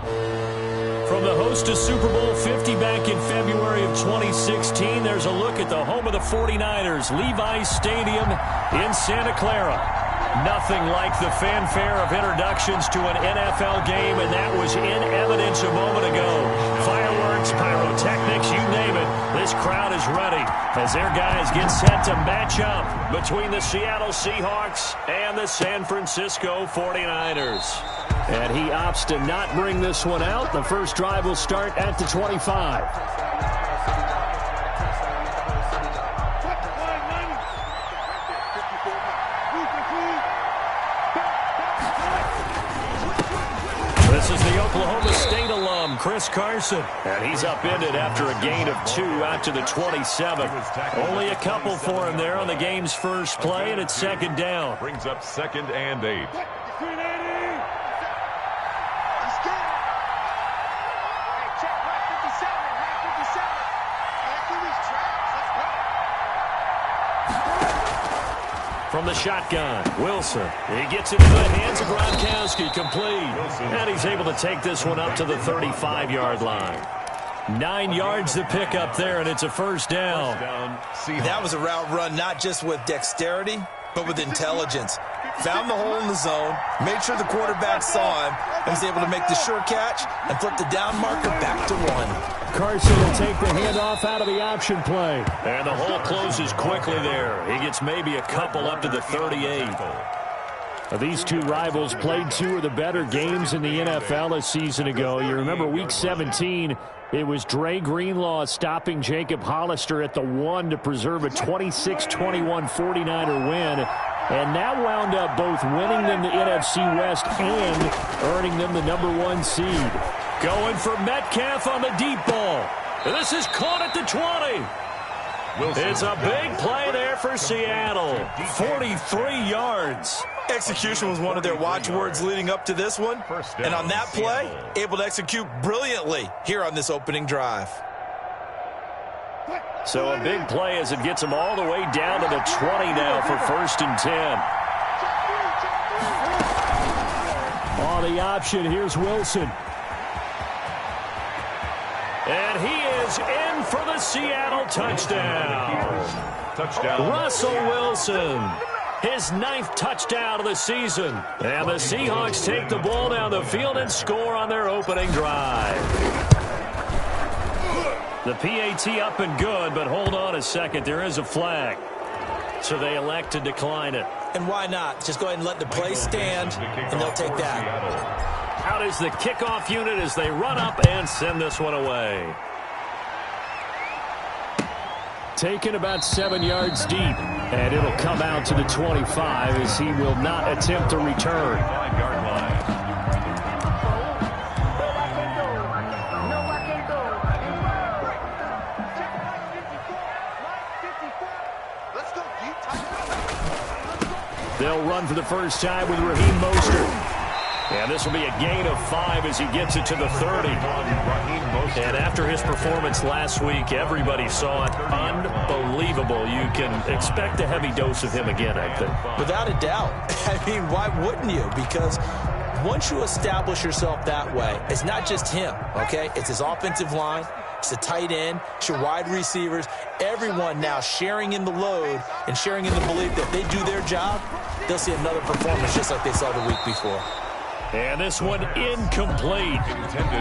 From the host to Super Bowl 50 back in February of 2016, there's a look at the home of the 49ers, Levi's Stadium in Santa Clara. Nothing like the fanfare of introductions to an NFL game, and that was in evidence a moment ago. Fireworks, pyrotechnics, you name it. This crowd is ready as their guys get set to match up between the Seattle Seahawks and the San Francisco 49ers. And he opts to not bring this one out. The first drive will start at the 25. This is the Oklahoma State alum, Chris Carson. And he's upended after a gain of 2 out to the 27. Only a couple for him there on the game's first play, and it's second down. Brings up 2nd and 8. From the shotgun, Wilson. He gets it into the hands of Gronkowski, complete. And he's able to take this one up to the 35-yard line. 9 yards to pick up there, and it's a first down. That was a route run not just with dexterity, but with intelligence. Found the hole in the zone, made sure the quarterback saw him, and was able to make the sure catch and flip the down marker back to 1. Carson will take the handoff out of the option play. And the hole closes quickly there. He gets maybe a couple up to the 38. These two rivals played 2 of the better games in the NFL a season ago. You remember Week 17, it was Dre Greenlaw stopping Jacob Hollister at the 1 to preserve a 26-21 49er win. And that wound up both winning them the NFC West and earning them the number 1 seed. Going for Metcalf on the deep ball. This is caught at the 20. Wilson. It's a big play there for Seattle. 43 yards. Execution was one of their watchwords leading up to this one. And on that play, able to execute brilliantly here on this opening drive. So a big play as it gets them all the way down to the 20 now for 1st and 10. On the option, here's Wilson. And he is in for the Seattle touchdown. Russell Wilson, his 9th touchdown of the season. And the Seahawks take the ball down the field and score on their opening drive. The PAT up and good, but hold on a second. There is a flag. So they elect to decline it. And why not? Just go ahead and let the play stand, and they'll take that. Out is the kickoff unit as they run up and send this one away. Taken about 7 yards deep, and it'll come out to the 25 as he will not attempt to return. 5-yard line. They'll run for the first time with Raheem Mostert. And this will be a gain of 5 as he gets it to the 30. And after his performance last week, everybody saw it. Unbelievable. You can expect a heavy dose of him again, I think. Without a doubt. I mean, why wouldn't you? Because once you establish yourself that way, it's not just him, okay? It's his offensive line. It's the tight end. It's your wide receivers. Everyone now sharing in the load and sharing in the belief that if they do their job, they'll see another performance just like they saw the week before. And this one incomplete.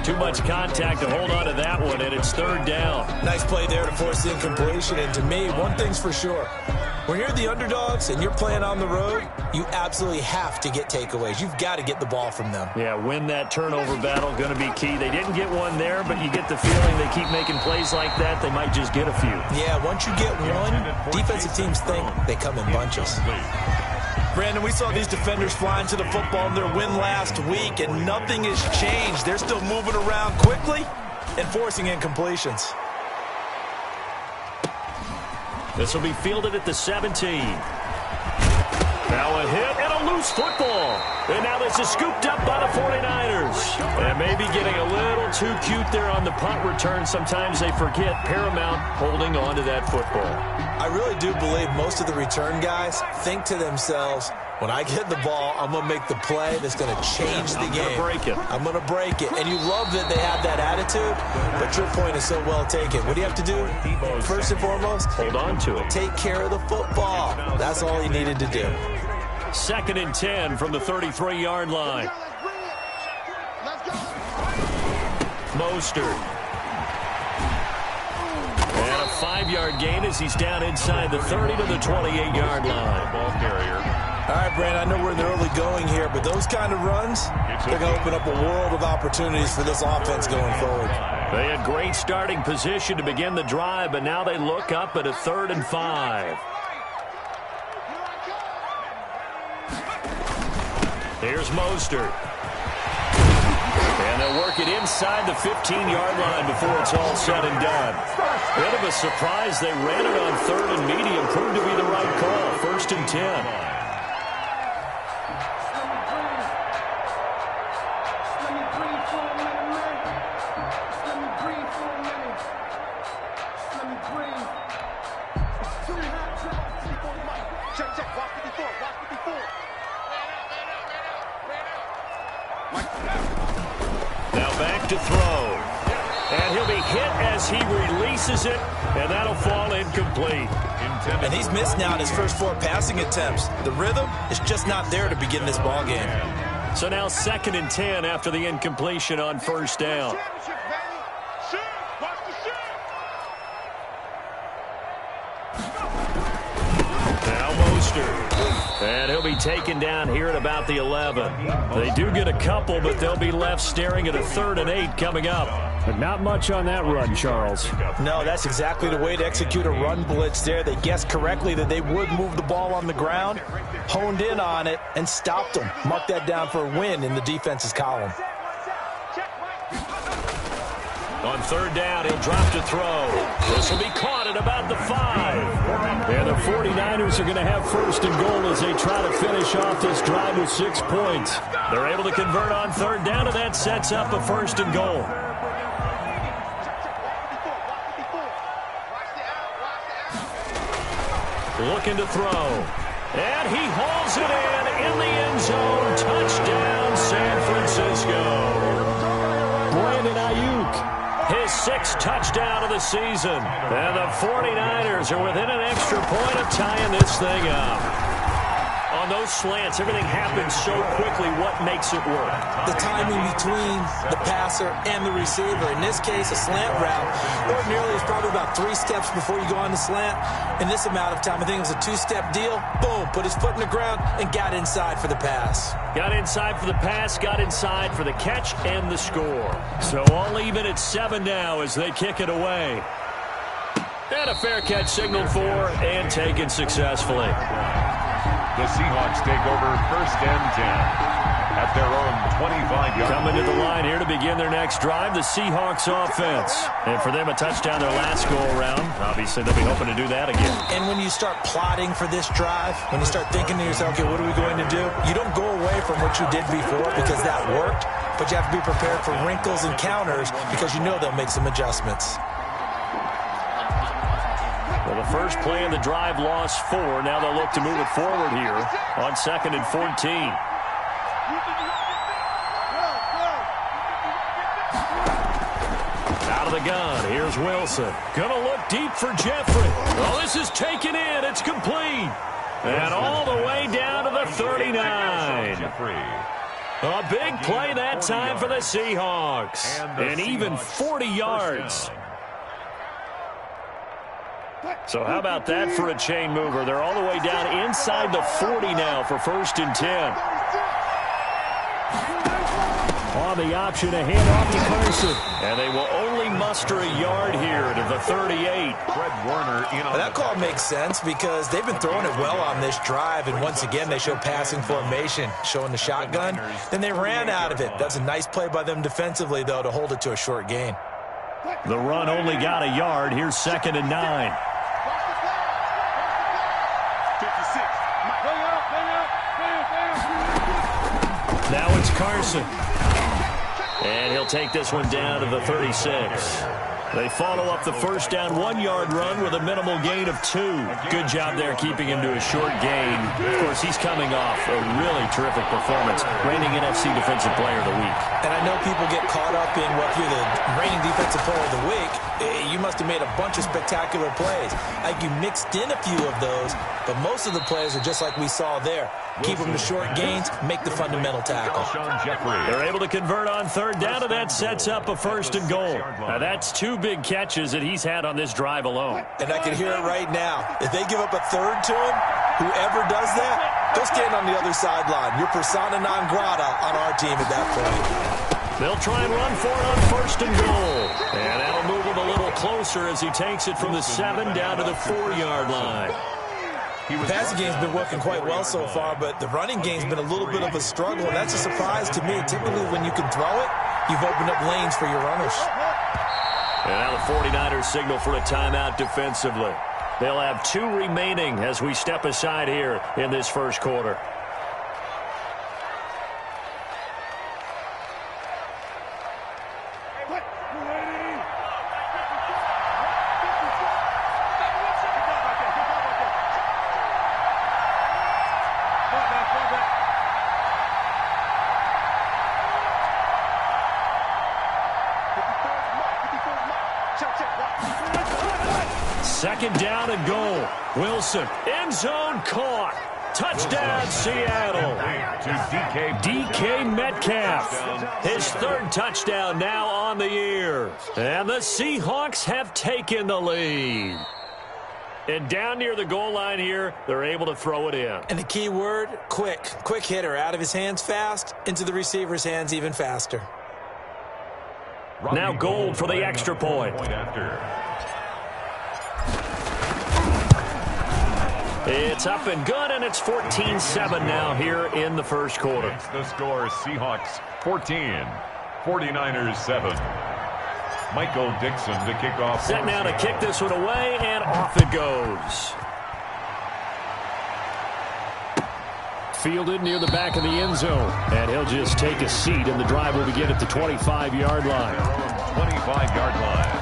Too much contact to hold on to that one, and it's 3rd down. Nice play there to force the incompletion. And to me, one thing's for sure. When you're the underdogs and you're playing on the road, you absolutely have to get takeaways. You've got to get the ball from them. Yeah, win that turnover battle, going to be key. They didn't get one there, but you get the feeling they keep making plays like that, they might just get a few. Yeah, once you get one, defensive teams think they come in bunches. Brandon, we saw these defenders flying to the football in their win last week, and nothing has changed. They're still moving around quickly and forcing incompletions. This will be fielded at the 17. Now a hit and a loose football. And now this is scooped up by the 49ers. And maybe getting a little too cute there on the punt return. Sometimes they forget paramount holding on to that football. I really do believe most of the return guys think to themselves, When I get the ball, I'm going to make the play that's going to change the game. I'm going to break it. And you love that they have that attitude, but your point is so well taken. What do you have to do? First and foremost, hold on to it. Take care of the football. That's all he needed to do. 2nd and 10 from the 33-yard line. Mostert. And a 5-yard gain as he's down inside the 30 to the 28-yard line. Ball carrier. All right, Brandon, I know we're in the early going here, but those kind of runs, they're going to open up a world of opportunities for this offense going forward. They had great starting position to begin the drive, but now they look up at a 3rd and 5. Here's Mostert. And they'll work it inside the 15-yard line before it's all said and done. Bit of a surprise. They ran it on 3rd and medium. Proved to be the right call. 1st and 10. Now back to throw. And he'll be hit as he releases it, and that'll fall incomplete. And he's missed now in his first 4 passing attempts. The rhythm is just not there to begin this ball game. So now 2nd and 10 after the incompletion on 1st down. Now Mostert. And he'll be taken down here at about the 11. They do get a couple, but they'll be left staring at a 3rd and 8 coming up. But not much on that run, Charles. No, that's exactly the way to execute a run blitz there. They guessed correctly that they would move the ball on the ground, honed in on it, and stopped them. Mark that down for a win in the defense's column. On 3rd down, he'll drop to throw. This will be caught at about the 5. And the 49ers are going to have 1st and goal as they try to finish off this drive with 6 points. They're able to convert on 3rd down, and that sets up a 1st and goal. Looking to throw. And he hauls it in the end zone. Touchdown, San Francisco. Brandon Ayuk. His 6th touchdown of the season. And the 49ers are within an extra point of tying this thing up. On those slants, everything happens so quickly. What makes it work? The timing between the passer and the receiver. In this case, a slant route ordinarily is probably about 3 steps before you go on the slant. In this amount of time, I think it was a 2-step deal. Boom, put his foot in the ground and got inside for the pass. Got inside for the pass, got inside for the catch and the score. So all even at 7 now as they kick it away. And a fair catch signaled for and taken successfully. The Seahawks take over 1st and 10 at their own 25-yard. Coming to the line here to begin their next drive, the Seahawks offense. And for them, a touchdown their last go-around. Obviously, they'll be hoping to do that again. And when you start plotting for this drive, when you start thinking to yourself, okay, what are we going to do? You don't go away from what you did before because that worked, but you have to be prepared for wrinkles and counters because you know they'll make some adjustments. Well, the first play of the drive lost 4. Now they'll look to move it forward here on 2nd and 14. Out of the gun, here's Wilson. Gonna look deep for Jeffrey. Oh, this is taken in. It's complete. And all the way down to the 39. A big play that time for the Seahawks. And even 40 yards. So how about that for a chain mover? They're all the way down inside the 40 now for 1st and 10. On the option, a handoff to Carson. And they will only muster a yard here to the 38. Fred Warner in on that call makes sense because they've been throwing it well on this drive, and once again they show passing formation, showing the shotgun. Then they ran out of it. That's a nice play by them defensively, though, to hold it to a short gain. The run only got a yard. Here's 2nd and 9. Now it's Carson. And he'll take this one down to the 36. They follow up the first down 1-yard run with a minimal gain of 2. Good job there keeping him to a short gain. Of course, he's coming off a really terrific performance, reigning NFC Defensive Player of the Week. And I know people get caught up in what you're the reigning Defensive Player of the Week. You must have made a bunch of spectacular plays. Like you mixed in a few of those, but most of the plays are just like we saw there. Keep them to short gains, make the fundamental tackle. They're able to convert on third down, and that sets up a 1st and goal. Now, that's 2 big catches that he's had on this drive alone. And I can hear it right now. If they give up a third to him, whoever does that, go stand on the other sideline. You're persona non grata on our team at that point. They'll try and run for it on 1st and goal. And that'll move him a little closer as he takes it from the 7 down to the 4-yard line. The passing game's been working quite well so far, but the running game's been a little bit of a struggle, and that's a surprise to me. Typically, when you can throw it, you've opened up lanes for your runners. And now the 49ers signal for a timeout defensively. They'll have 2 remaining as we step aside here in this first quarter. Second down and goal. Wilson, end zone caught. Touchdown, Seattle. DK Metcalf. His 3rd touchdown now on the year. And the Seahawks have taken the lead. And down near the goal line here, they're able to throw it in. And the key word, quick. Quick hitter. Out of his hands fast, into the receiver's hands even faster. Now Gold for the extra point. It's up and good, and it's 14-7 now here in the first quarter. It's the score, Seahawks 14, 49ers 7. Michael Dixon to kick off. Set now to kick this one away, and off it goes. Fielded near the back of the end zone, and he'll just take a seat, and the drive will begin at the 25-yard line. 25-yard line.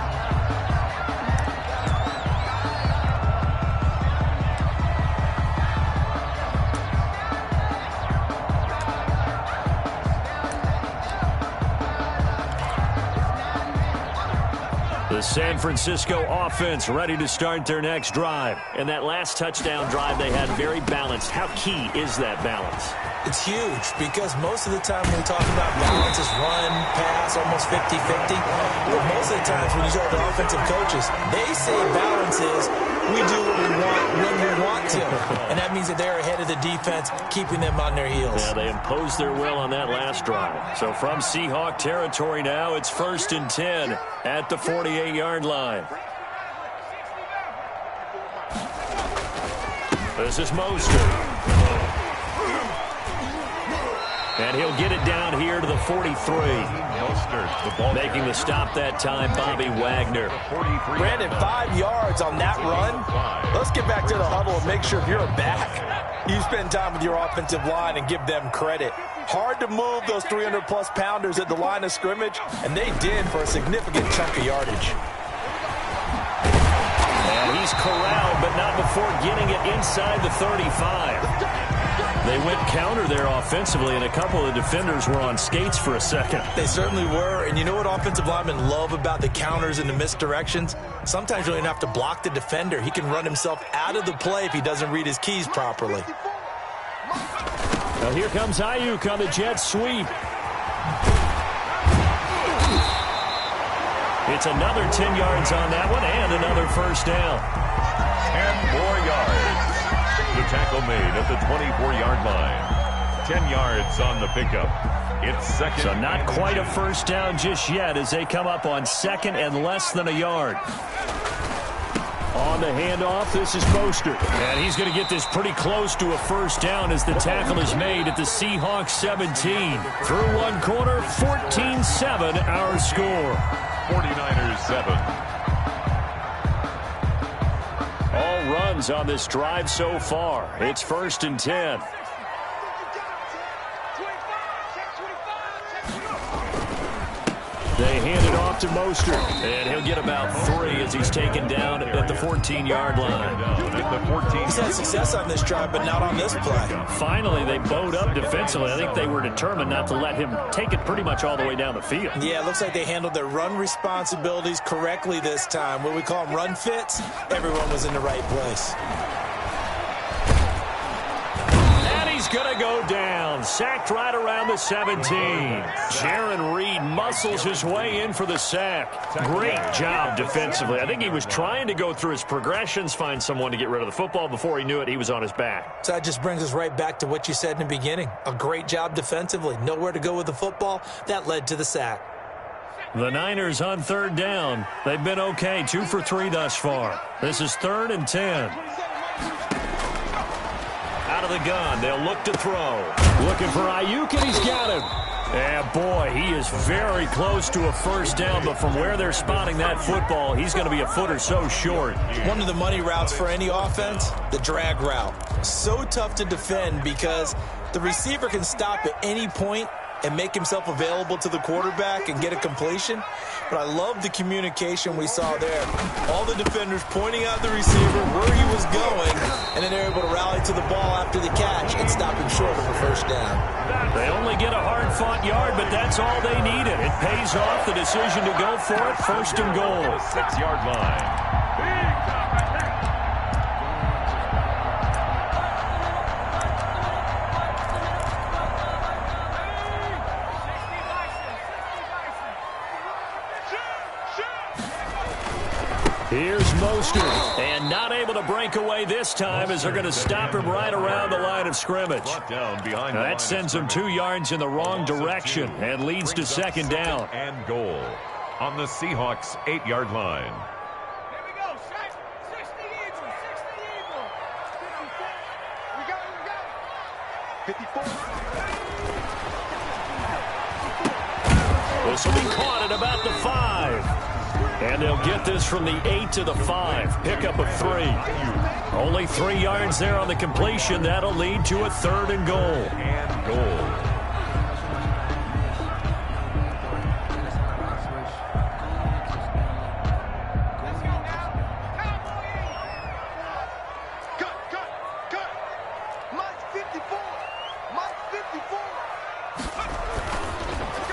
The San Francisco offense ready to start their next drive. And that last touchdown drive they had very balanced. How key is that balance? It's huge because most of the time when we talk about balance is run, pass, almost 50-50. But most of the times when you talk to offensive coaches, they say balance is we do what we want when we want to. And that means that they're ahead of the defense, keeping them on their heels. Yeah, they imposed their will on that last drive. So from Seahawk territory now, it's 1st and 10 at the 48-yard line. This is Mostert. And he'll get it down here to the 43. Mostert, the ball making the stop that time, Bobby Wagner. Brandon, 5 yards on that run. Let's get back to the huddle and make sure if you're a back, you spend time with your offensive line and give them credit. Hard to move those 300-plus pounders at the line of scrimmage, and they did for a significant chunk of yardage. And he's corralled, but not before getting it inside the 35. They went counter there offensively, and a couple of defenders were on skates for a second. They certainly were, and you know what offensive linemen love about the counters and the misdirections? Sometimes you don't even have to block the defender. He can run himself out of the play if he doesn't read his keys properly. Now here comes Ayuk on the jet sweep. It's another 10 yards on that one and another first down. 10 more yards. The tackle made at the 24-yard line. 10 yards on the pickup. It's second. So not quite a first down just yet as they come up on second and less than a yard. On the handoff, this is Mostert. And he's going to get this pretty close to a first down as the tackle is made at the Seahawks 17. Through one quarter, 14-7 our score. 49ers 7. All runs on this drive so far. It's 1st and 10. They hand it off to Mostert. And he'll get about 3 as he's taken down at the 14-yard line. He's had success on this drive, but not on this play. Finally, they bowed up defensively. I think they were determined not to let him take it pretty much all the way down the field. Yeah, it looks like they handled their run responsibilities correctly this time. What we call them run fits, everyone was in the right place. He's going to go down. Sacked right around the 17. Jaron Reed muscles his way in for the sack. Great job defensively. I think he was trying to go through his progressions, find someone to get rid of the football. Before he knew it, he was on his back. So that just brings us right back to what you said in the beginning. A great job defensively. Nowhere to go with the football. That led to the sack. The Niners on 3rd down. They've been okay. 2 for 3 thus far. This is 3rd and 10. Out of the gun, they'll look to throw. Looking for Ayuk, and he's got him. Yeah, boy, he is very close to a first down, but from where they're spotting that football, he's going to be a foot or so short. One of the money routes for any offense, the drag route. So tough to defend because the receiver can stop at any point and make himself available to the quarterback and get a completion. But I love the communication we saw there. All the defenders pointing out the receiver where he was going, and then they're able to rally to the ball after the catch and stop him short of a first down. They only get a hard-fought yard, but that's all they needed. It pays off the decision to go for it, 1st and goal. 6-yard line. Here's Mostert, and not able to break away this time as they're going to stop him right around the line of scrimmage. Now that sends him 2 yards in the wrong direction and leads to 2nd down. And goal on the Seahawks 8-yard line. Here we go, 60 Eagles, 60 Eagles. 54. This will be caught at about the 5. And they'll get this from the 8 to the 5. Pickup of 3. Only 3 yards there on the completion. That'll lead to a 3rd and goal. And goal. Cut. Mike 54.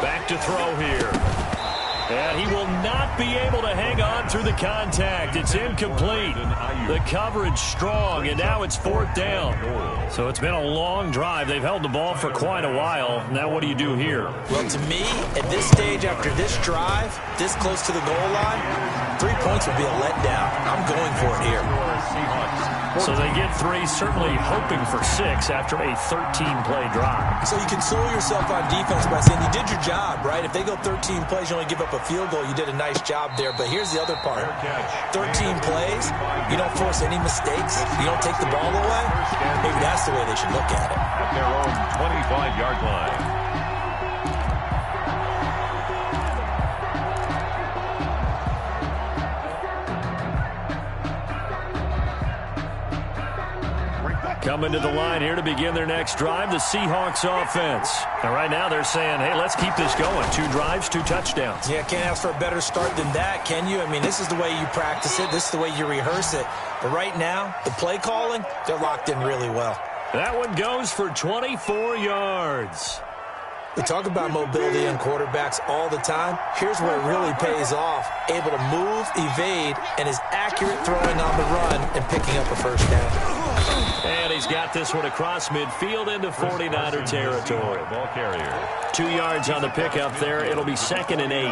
Back to throw here. And he will not be able to hang on through the contact. It's incomplete. The coverage strong, and now it's 4th down. So it's been a long drive. They've held the ball for quite a while. Now what do you do here? Well, to me, at this stage after this drive, this close to the goal line, 3 points would be a letdown. I'm going for it here. So they get 3, certainly hoping for 6 after a 13-play drive. So you console yourself on defense by saying you did your job, right? If they go 13 plays, you only give up a field goal, you did a nice job there. But here's the other part. 13 plays, you don't force any mistakes, you don't take the ball away. Maybe that's the way they should look at it. At their own 25-yard line. Coming to the line here to begin their next drive, the Seahawks offense. And right now they're saying, hey, let's keep this going. 2 drives, 2 touchdowns. Yeah, can't ask for a better start than that, can you? I mean, this is the way you practice it. This is the way you rehearse it. But right now, the play calling, they're locked in really well. That one goes for 24 yards. We talk about mobility on quarterbacks all the time. Here's where it really pays off. Able to move, evade, and is accurate throwing on the run and picking up a first down. And he's got this one across midfield into 49er territory. Ball carrier. 2 yards on the pickup there. It'll be 2nd and 8.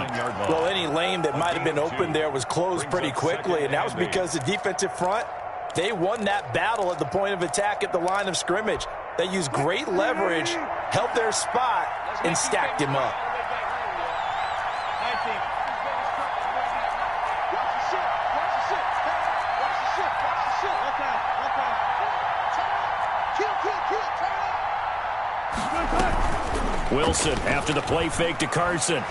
Well, any lane that might have been open there was closed pretty quickly, and that was because the defensive front, they won that battle at the point of attack at the line of scrimmage. They used great leverage, held their spot, and stacked him up. Wilson after the play fake to Carson.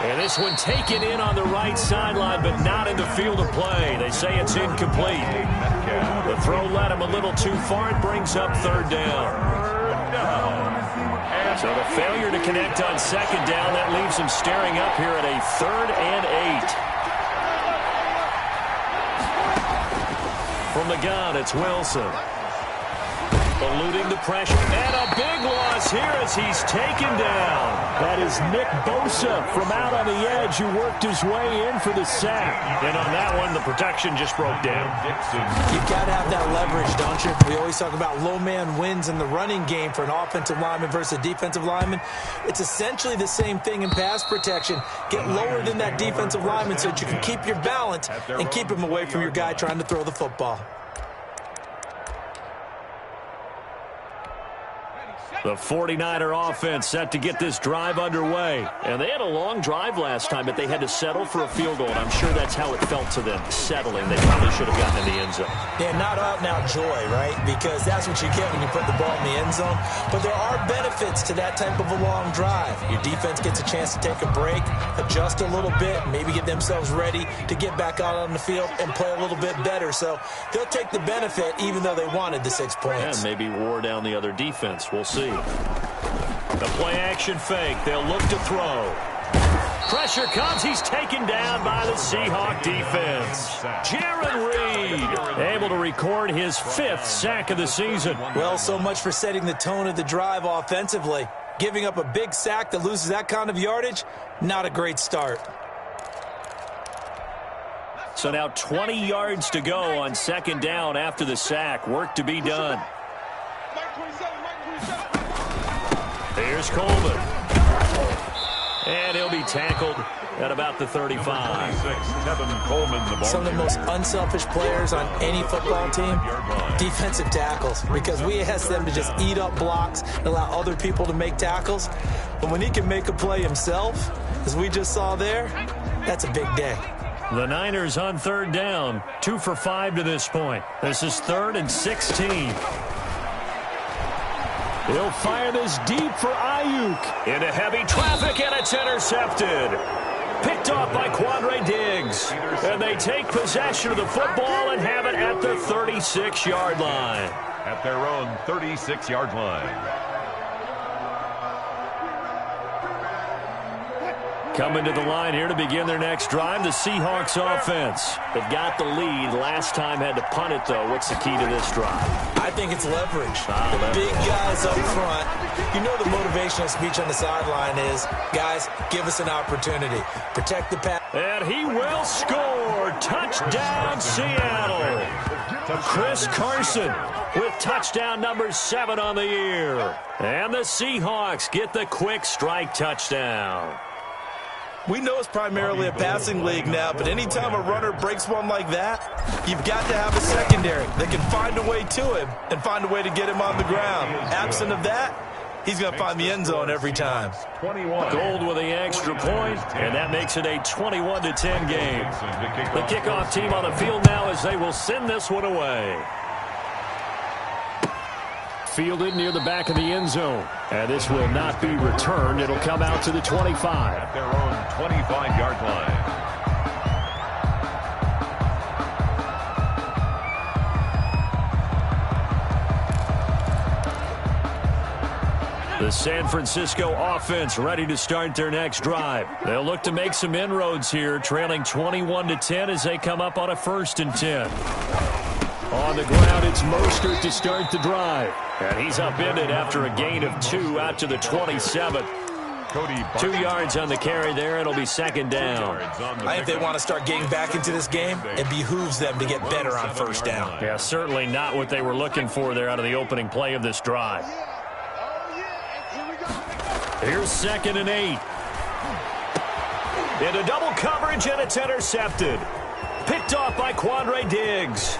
And this one taken in on the right sideline, but not in the field of play. They say it's incomplete. The throw led him a little too far. It brings up 3rd down. So the failure to connect on second down, that leaves him staring up here at a 3rd and 8. From the gun, it's Wilson. Eluding the pressure, and a big loss here as he's taken down. That is Nick Bosa from out on the edge who worked his way in for the sack. And on that one, the protection just broke down. You've got to have that leverage, don't you? We always talk about low man wins in the running game for an offensive lineman versus a defensive lineman. It's essentially the same thing in pass protection. Get lower than that defensive lineman so that you can keep your balance and keep him away from your guy trying to throw the football. The 49er offense set to get this drive underway. And they had a long drive last time, but they had to settle for a field goal. And I'm sure that's how it felt to them, settling. They probably should have gotten in the end zone. Yeah, not out-and-out joy, right? Because that's what you get when you put the ball in the end zone. But there are benefits to that type of a long drive. Your defense gets a chance to take a break, adjust a little bit, maybe get themselves ready to get back out on the field and play a little bit better. So they'll take the benefit even though they wanted the 6 points. And maybe wore down the other defense. We'll see. The play-action fake. They'll look to throw. Pressure comes. He's taken down by the Seahawk defense. Jaron Reed able to record his 5th sack of the season. Well, so much for setting the tone of the drive offensively. Giving up a big sack that loses that kind of yardage, not a great start. So now 20 yards to go on second down after the sack. Work to be done. Here's Coleman. And he'll be tackled at about the 35. Some of the most unselfish players on any football team, defensive tackles, because we ask them to just eat up blocks and allow other people to make tackles. But when he can make a play himself, as we just saw there, that's a big day. The Niners on third down, 2 for 5 to this point. This is 3rd and 16. He'll fire this deep for Ayuk. Into heavy traffic, and it's intercepted. Picked off by Quandre Diggs. And they take possession of the football and have it at the 36-yard line. At their own 36-yard line. Coming to the line here to begin their next drive, the Seahawks offense. They've got the lead. Last time had to punt it, though. What's the key to this drive? I think it's leverage. The big guys up front. You know the motivational speech on the sideline is, guys, give us an opportunity. Protect the pass. And he will score. Touchdown, Seattle. Chris Carson with touchdown number 7 on the year. And the Seahawks get the quick strike touchdown. We know it's primarily a passing league now, but anytime a runner breaks one like that, you've got to have a secondary that can find a way to him and find a way to get him on the ground. Absent of that, he's going to find the end zone every time. Gold with the extra point, and that makes it a 21-10 game. The kickoff team on the field now as they will send this one away. Fielded near the back of the end zone. And this will not be returned. It'll come out to the 25. At their own 25-yard line. The San Francisco offense ready to start their next drive. They'll look to make some inroads here, trailing 21-10 as they come up on a 1st and 10. On the ground, it's Mostert to start the drive. And he's upended after a gain of 2 out to the 27. 2 yards on the carry there. It'll be second down. I think they want to start getting back into this game. It behooves them to get better on first down. Yeah, certainly not what they were looking for there out of the opening play of this drive. Here's 2nd and 8. Into double coverage, and it's intercepted. Picked off by Quandre Diggs.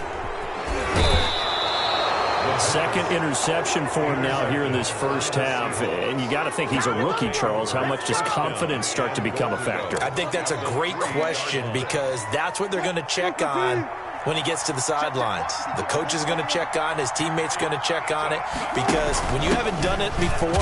Second interception for him now here in this first half. And you got to think he's a rookie, Charles. How much does confidence start to become a factor? I think that's a great question because that's what they're going to check on when he gets to the sidelines. The coach is going to check on, his teammates are going to check on it, because when you haven't done it before,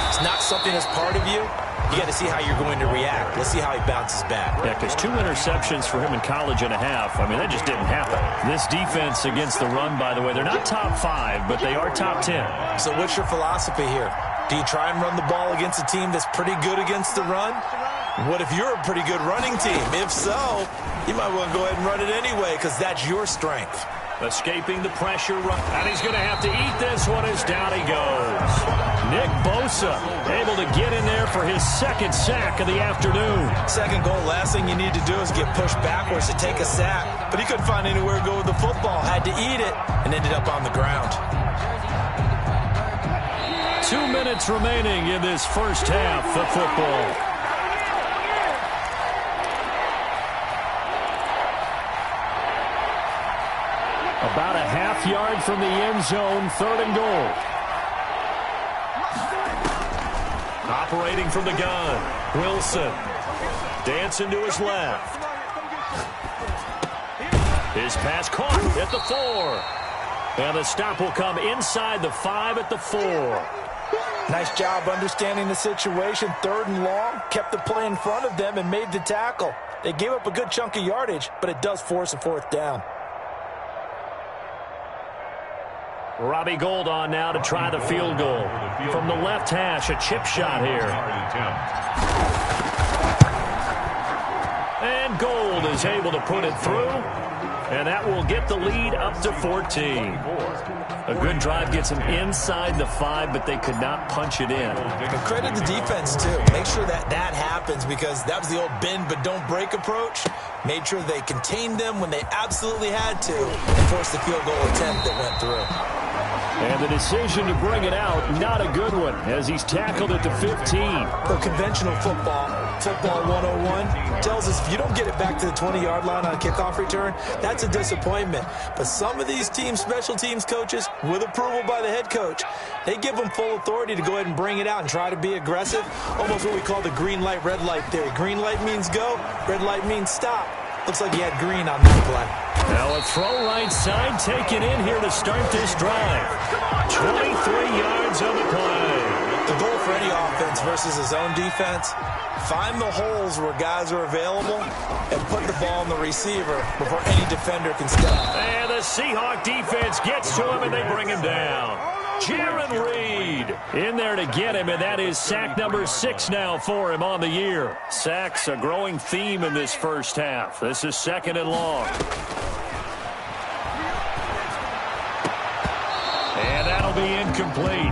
it's not something that's part of you. You got to see how you're going to react. Let's see how he bounces back. Yeah, because 2 interceptions for him in college and a half. I mean, that just didn't happen. This defense against the run, by the way, they're not top 5, but they are top 10. So what's your philosophy here? Do you try and run the ball against a team that's pretty good against the run? What if you're a pretty good running team? If so, you might want to go ahead and run it anyway because that's your strength. Escaping the pressure, and he's going to have to eat this one as down he goes. Nick Bosa able to get in there for his second sack of the afternoon. Second goal, last thing you need to do is get pushed backwards to take a sack. But he couldn't find anywhere to go with the football, had to eat it, and ended up on the ground. 2 minutes remaining in this first half of football. About a half yard from the end zone, 3rd and goal. Operating from the gun, Wilson. Dancing to his left. His pass caught at the 4. And the stop will come inside the 5 at the 4. Nice job understanding the situation. 3rd and long, kept the play in front of them and made the tackle. They gave up a good chunk of yardage, but it does force a 4th down. Robbie Gould on now to try the field goal. From the left hash, a chip shot here. And Gould is able to put it through. And that will get the lead up to 14. A good drive gets them inside the 5, but they could not punch it in. And credit the defense, too. Make sure that happens because that was the old bend but don't break approach. Made sure they contained them when they absolutely had to and forced the field goal attempt that went through. And the decision to bring it out, not a good one, as he's tackled at the 15. For conventional football 101 tells us if you don't get it back to the 20-yard line on a kickoff return, that's a disappointment. But some of these team special teams coaches, with approval by the head coach, they give them full authority to go ahead and bring it out and try to be aggressive. Almost what we call the green light, red light theory. Green light means go, red light means stop. Looks like he had green on that play. Now a throw right side taken in here to start this drive. 23 yards on the play. The goal for any offense versus his own defense, find the holes where guys are available and put the ball in the receiver before any defender can stop. And the Seahawk defense gets to him and they bring him down. Jaron Reed in there to get him, and that is sack number 6 now for him on the year. Sacks a growing theme in this first half. This is 2nd and long. And that'll be incomplete.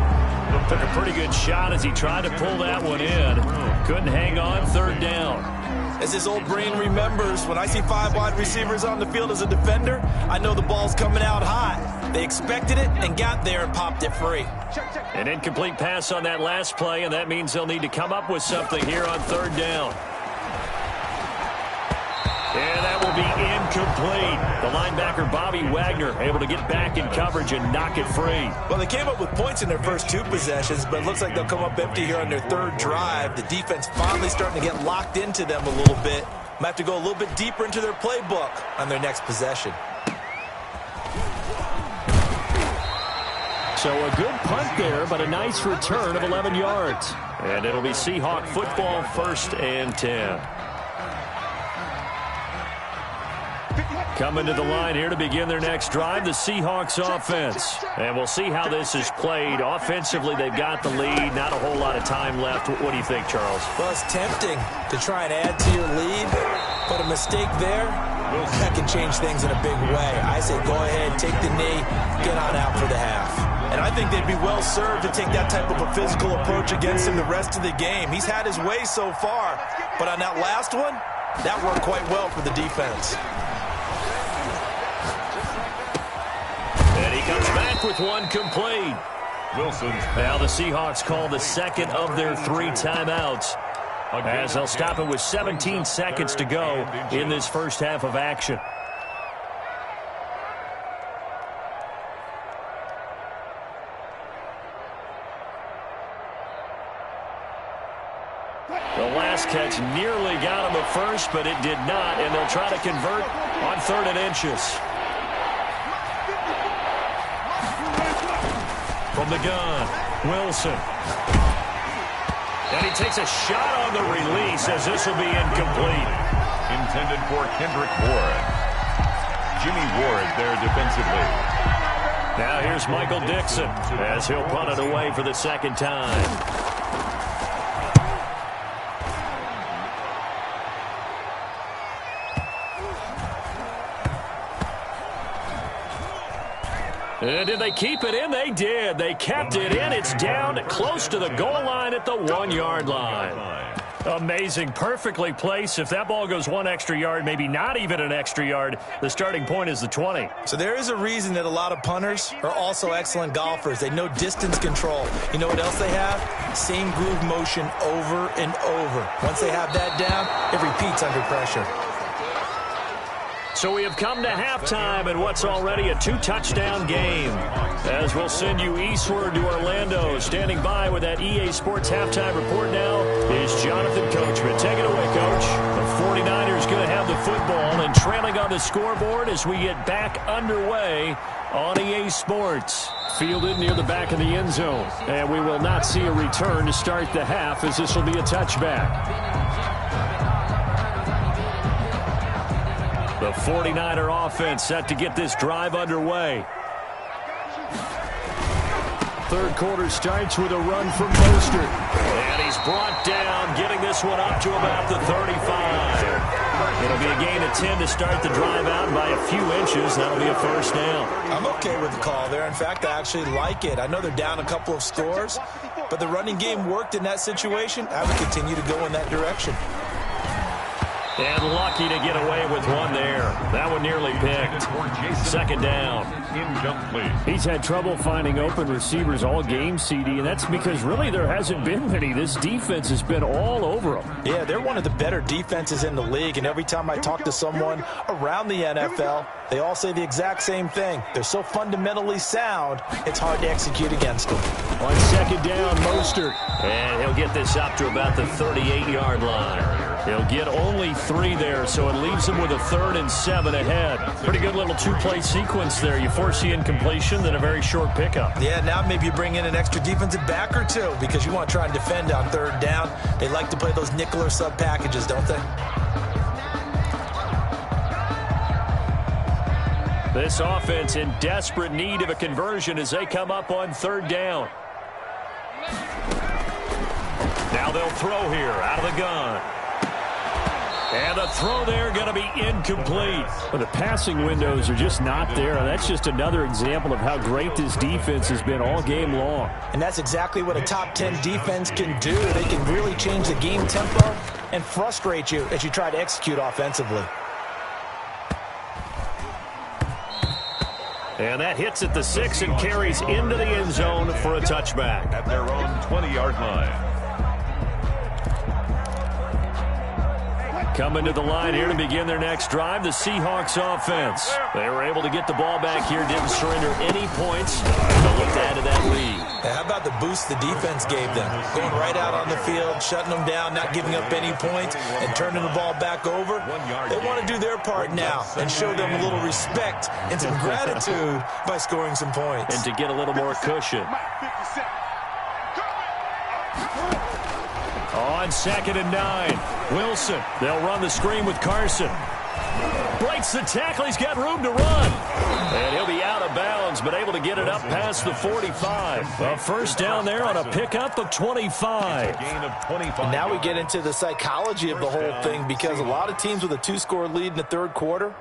Took a pretty good shot as he tried to pull that one in. Couldn't hang on, 3rd down. As his old brain remembers, when I see 5 wide receivers on the field as a defender, I know the ball's coming out hot. They expected it and got there and popped it free. An incomplete pass on that last play, and that means they'll need to come up with something here on 3rd down. And that will be incomplete. The linebacker, Bobby Wagner, able to get back in coverage and knock it free. Well, they came up with points in their first 2 possessions, but it looks like they'll come up empty here on their 3rd drive. The defense finally starting to get locked into them a little bit. Might have to go a little bit deeper into their playbook on their next possession. So a good punt there, but a nice return of 11 yards. And it'll be Seahawk football, 1st and 10. Coming to the line here to begin their next drive, the Seahawks offense. And we'll see how this is played. Offensively, they've got the lead. Not a whole lot of time left. What do you think, Charles? Well, it's tempting to try and add to your lead, but a mistake there, that can change things in a big way. I say go ahead, take the knee, get on out for the half. And I think they'd be well served to take that type of a physical approach against him the rest of the game. He's had his way so far, but on that last one, that worked quite well for the defense. And he comes back with one complete. Wilson's Now the Seahawks call the 2nd of their 3 timeouts, as they'll stop it with 17 seconds to go in this first half of action. The last catch nearly got him a first, but it did not, and they'll try to convert on 3rd and inches. From the gun, Wilson. And he takes a shot on the release as this will be incomplete. intended for Kendrick Ward. Jimmy Ward there defensively. Now here's Michael Dixon as he'll punt it away for the second time. And did they keep it in? They did. They kept it in. It's down close to the goal line at the 1-yard line. Amazing. Perfectly placed. If that ball goes 1 extra yard, maybe not even an extra yard, the starting point is the 20. So there is a reason that a lot of punters are also excellent golfers. They know distance control. You know what else they have? Same groove motion over and over. Once they have that down, it repeats under pressure. So we have come to halftime in what's already a 2-touchdown game. As we'll send you eastward to Orlando. Standing by with that EA Sports halftime report now is Jonathan Coachman. Take it away, Coach. The 49ers going to have the football and trailing on the scoreboard as we get back underway on EA Sports. Fielded near the back of the end zone. And we will not see a return to start the half as this will be a touchback. The 49er offense set to get this drive underway. Third quarter starts with a run from Mostert. And he's brought down, getting this one up to about the 35. It'll be a gain of 10 to start the drive out by a few inches. That'll be a first down. I'm okay with the call there. In fact, I actually like it. I know they're down a couple of scores, but the running game worked in that situation. I would continue to go in that direction. And lucky to get away with one there. That one nearly picked. Second down. He's had trouble finding open receivers all game, CD, and that's because really there hasn't been many. This defense has been all over them. Yeah, they're one of the better defenses in the league, and every time I talk to someone around the NFL, they all say the exact same thing. They're so fundamentally sound, it's hard to execute against them. On second down, Mostert. And he'll get this up to about the 38-yard line. He'll get only 3 there, so it leaves him with a 3rd and 7 ahead. Pretty good little 2-play sequence there. You force the incompletion, then a very short pickup. Yeah, now maybe you bring in an extra defensive back or two because you want to try and defend on 3rd down. They like to play those nickel or sub packages, don't they? This offense in desperate need of a conversion as they come up on 3rd down. Now they'll throw here out of the gun. And the throw there going to be incomplete. Well, the passing windows are just not there. And that's just another example of how great this defense has been all game long. And that's exactly what a top 10 defense can do. They can really change the game tempo and frustrate you as you try to execute offensively. And that hits at the 6 and carries into the end zone for a touchback. At their own 20-yard line. Coming to the line here to begin their next drive, the Seahawks offense. They were able to get the ball back here, didn't surrender any points. They'll look to add to that lead. How about the boost the defense gave them? Going right out on the field, shutting them down, not giving up any points, and turning the ball back over. They want to do their part now and show them a little respect and some gratitude by scoring some points. And to get a little more cushion. On 2nd and 9, Wilson. They'll run the screen with Carson. Breaks the tackle. He's got room to run. And he'll be out of bounds, but able to get it up past the 45. A first down there on a pickup of 25. And now we get into the psychology of the whole thing because a lot of teams with a 2-score lead in the 3rd quarter,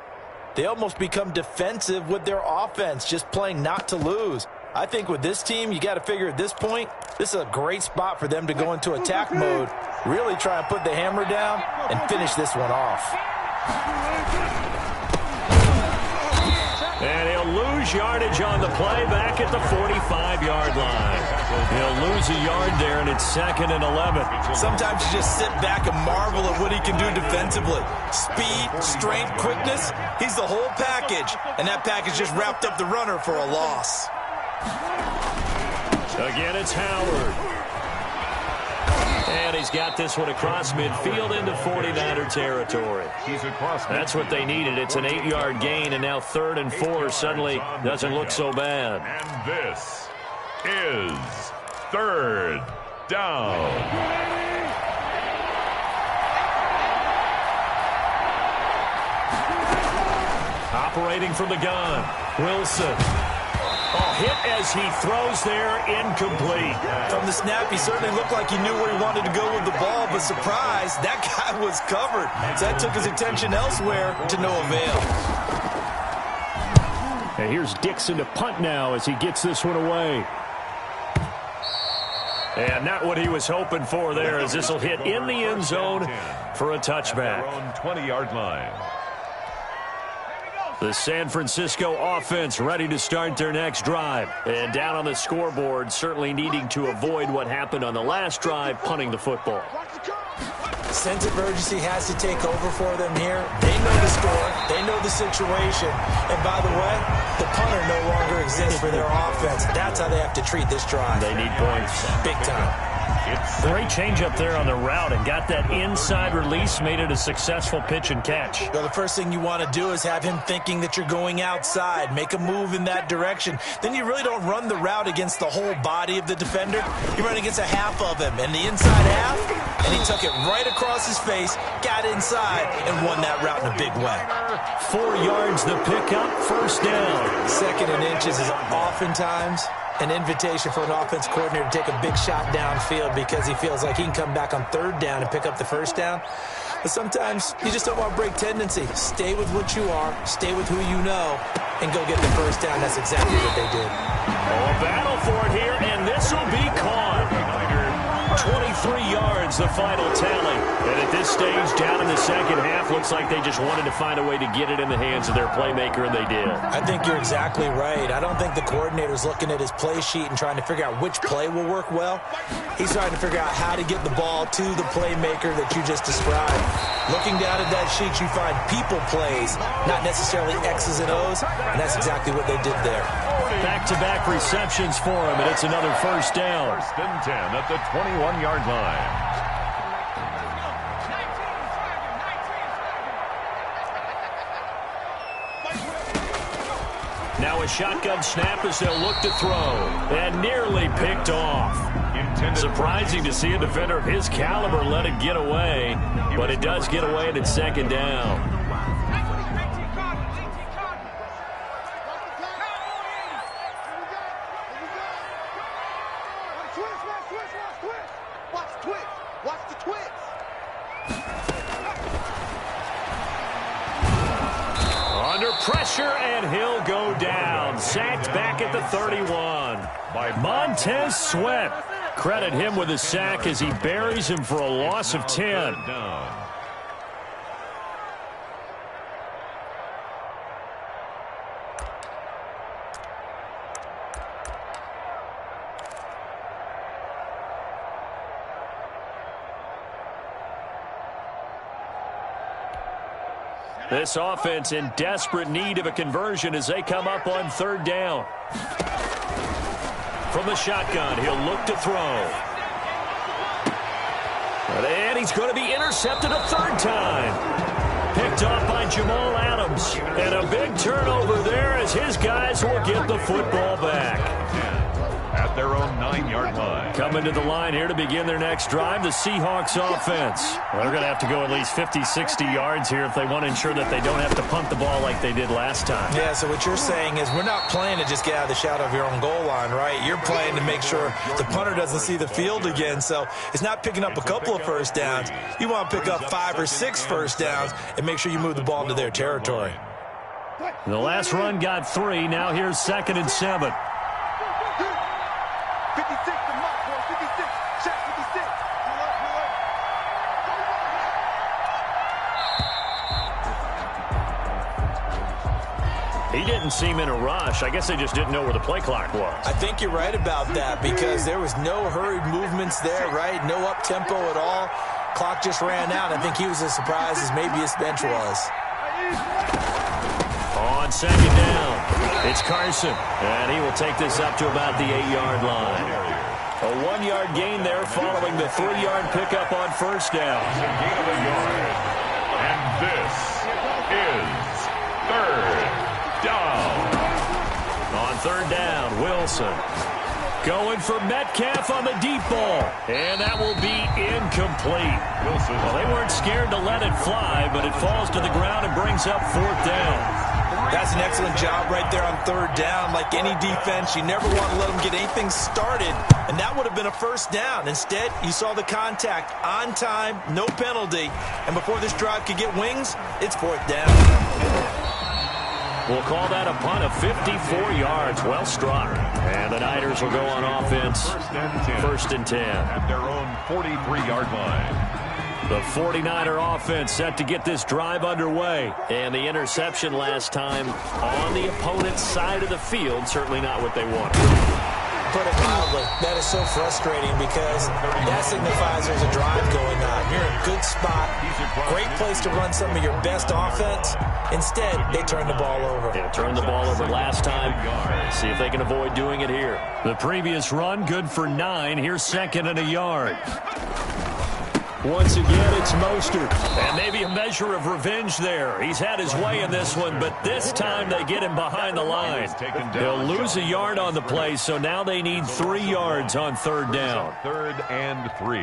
they almost become defensive with their offense, just playing not to lose. I think with this team, you got to figure at this point, this is a great spot for them to go into attack mode, really try and put the hammer down and finish this one off. And he'll lose yardage on the play back at the 45-yard line. He'll lose a yard there, and it's 2nd and 11. Sometimes you just sit back and marvel at what he can do defensively. Speed, strength, quickness, he's the whole package. And that package just wrapped up the runner for a loss. Again, it's Howard. And he's got this one across midfield into 49er territory. That's what they needed. It's an 8-yard gain, and now 3rd and 4 suddenly doesn't look so bad. And this is 3rd down. Operating from the gun, Wilson. hit as he throws there, incomplete. From the snap, he certainly looked like he knew where he wanted to go with the ball, but surprise, that guy was covered. So that took his attention elsewhere to no avail. And here's Dixon to punt now as he gets this one away. And not what he was hoping for there, as this will hit in the end zone for a touchback. 20-yard line. The San Francisco offense ready to start their next drive. And down on the scoreboard, certainly needing to avoid what happened on the last drive, punting the football. Sense of urgency has to take over for them here. They know the score. They know the situation. And by the way, the punter no longer exists for their offense. That's how they have to treat this drive. They need points. Big time. Great change up there on the route and got that inside release, made it a successful pitch and catch. Well, the first thing you want to do is have him thinking that you're going outside. Make a move in that direction. Then you really don't run the route against the whole body of the defender. You run against a half of him, and the inside half, and he took it right across his face, got inside, and won that route in a big way. 4 yards the pickup, first down. 2nd and inches is oftentimes an invitation for an offense coordinator to take a big shot downfield because he feels like he can come back on 3rd down and pick up the first down. But sometimes you just don't want to break tendency. Stay with what you are, stay with who you know, and go get the first down. That's exactly what they did. Oh, a battle for it here, and this will be caught. 23 yards, the final tally. And at this stage, down in the second half, looks like they just wanted to find a way to get it in the hands of their playmaker, and they did. I think you're exactly right. I don't think the coordinator's looking at his play sheet and trying to figure out which play will work well. He's trying to figure out how to get the ball to the playmaker that you just described. Looking down at that sheet, you find people plays, not necessarily X's and O's, and that's exactly what they did there. Back-to-back receptions for him, and it's another first down. 1st and 10 at the 21-yard line. Now a shotgun snap as they'll look to throw, and nearly picked off. Surprising to see a defender of his caliber let it get away, but it does get away, and it's 2nd down. Pressure, and he'll go down. Sacked back at the 31 by Montez Sweat. Credit him with a sack as he buries him for a loss of 10. This offense in desperate need of a conversion as they come up on 3rd down. From the shotgun, he'll look to throw. And he's going to be intercepted a 3rd time. Picked off by Jamal Adams. And a big turnover there as his guys will get the football back. At their own 9-yard line. Coming to the line here to begin their next drive, the Seahawks offense. Well, they're going to have to go at least 50, 60 yards here if they want to ensure that they don't have to punt the ball like they did last time. Yeah, so what you're saying is we're not playing to just get out of the shadow of your own goal line, right? You're playing to make sure the punter doesn't see the field again. So it's not picking up a couple of first downs. You want to pick up 5 or 6 first downs and make sure you move the ball into their territory. The last run got 3. Now here's 2nd and 7. 56 to Mark, 56. Shot 56. He didn't seem in a rush. I guess they just didn't know where the play clock was. I think you're right about that because there was no hurried movements there, right? No up-tempo at all. Clock just ran out. I think he was as surprised as maybe his bench was. On 2nd down, it's Carson, and he will take this up to about the 8-yard line. A 1-yard gain there following the 3-yard pickup on 1st down. Gain of a yard. And this is 3rd down. On 3rd down, Wilson going for Metcalf on the deep ball, and that will be incomplete. Well, they weren't scared to let it fly, but it falls to the ground and brings up 4th down. That's an excellent job right there on third down. Like any defense, you never want to let them get anything started, and that would have been a first down. Instead, you saw the contact on time, no penalty, and before this drive could get wings, it's fourth down. We'll call that a punt of 54 yards. Well struck. And the Niners will go on offense. First and 10. At their own 43-yard line. The 49er offense set to get this drive underway. And the interception last time on the opponent's side of the field. Certainly not what they wanted. Put it mildly, that is so frustrating because that signifies there's a drive going on. You're in a good spot, great place to run some of your best offense. Instead, they turn the ball over. Yeah, turned the ball over last time. See if they can avoid doing it here. The previous run, good for 9. Here's second and a yard. Once again, it's Mostert. And maybe a measure of revenge there. He's had his way in this one, but this time they get him behind the line. They'll lose a yard on the play, so now they need 3 yards on third down. Third and 3.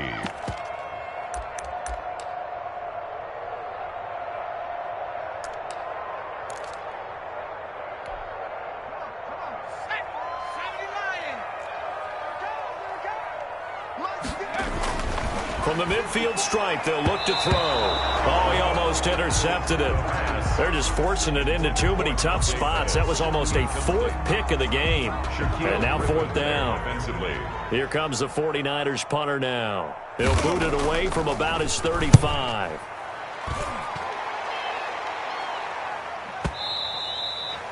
From the midfield stripe, they'll look to throw. Oh, he almost intercepted it. They're just forcing it into too many tough spots. That was almost a 4th pick of the game. And now fourth down. Here comes the 49ers punter now. He'll boot it away from about his 35.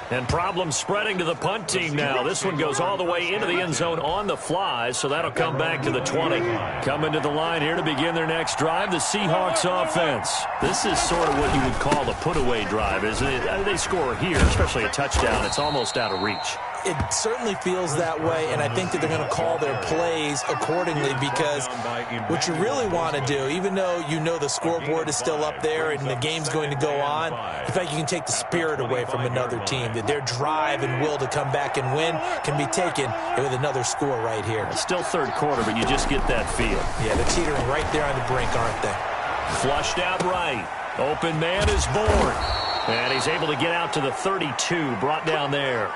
And problems spreading to the punt team now. This one goes all the way into the end zone on the fly, so that'll come back to the 20. Coming to the line here to begin their next drive, the Seahawks offense. This is sort of what you would call a put-away drive, isn't it? They score here, especially a touchdown. It's almost out of reach. It certainly feels that way, and I think that they're going to call their plays accordingly because what you really want to do, even though you know the scoreboard is still up there and the game's going to go on, in fact, you can take the spirit away from another team, that their drive and will to come back and win can be taken with another score right here. It's still third quarter, but you just get that feel. Yeah, they're teetering right there on the brink, aren't they? Flushed out right. Open man is born. And he's able to get out to the 32, brought down there.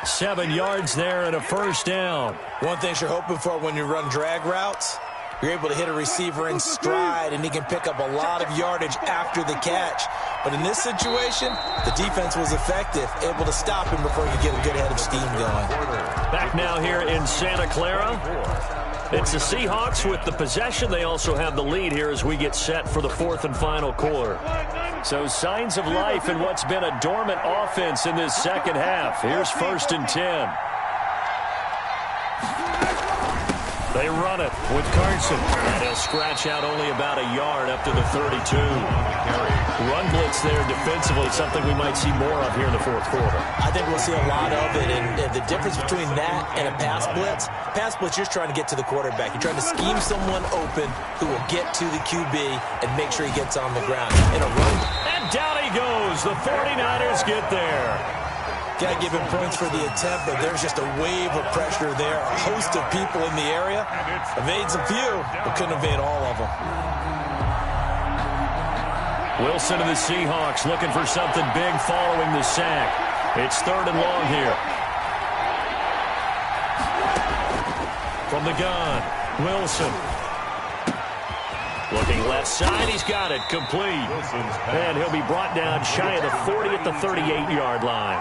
7 yards there and a first down. One thing you're hoping for when you run drag routes, you're able to hit a receiver in stride, and he can pick up a lot of yardage after the catch. But in this situation, the defense was effective, able to stop him before he could get a good head of steam going. Back now here in Santa Clara. It's the Seahawks with the possession. They also have the lead here as we get set for the 4th and final quarter. So signs of life in what's been a dormant offense in this second half. Here's first and 10. They run it with Carson. And he'll scratch out only about a yard up to the 32. Run blitz there defensively, something we might see more of here in the fourth quarter. I think we'll see a lot of it, and the difference between that and a pass blitz, you're just trying to get to the quarterback. You're trying to scheme someone open who will get to the QB and make sure he gets on the ground. In a run. And down he goes. The 49ers get there. Got to give him points for the attempt, but there's just a wave of pressure there. A host of people in the area. Evades a few, but couldn't evade all of them. Wilson and the Seahawks looking for something big following the sack. It's third and long here. From the gun, Wilson. Looking left side, he's got it, complete. And he'll be brought down shy of the 40 at the 38-yard line.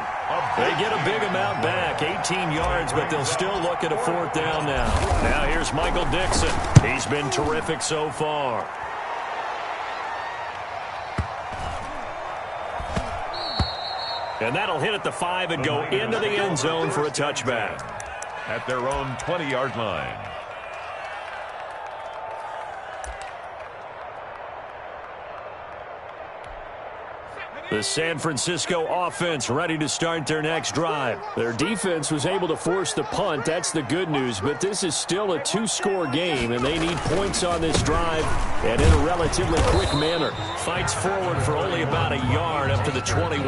They get a big amount back, 18 yards, but they'll still look at a fourth down now. Now here's Michael Dixon. He's been terrific so far. And that'll hit at the 5 and go into the end zone for a touchback. At their own 20-yard line. The San Francisco offense ready to start their next drive. Their defense was able to force the punt. That's the good news. But this is still a 2-score game, and they need points on this drive and in a relatively quick manner. Fights forward for only about a yard up to the 21.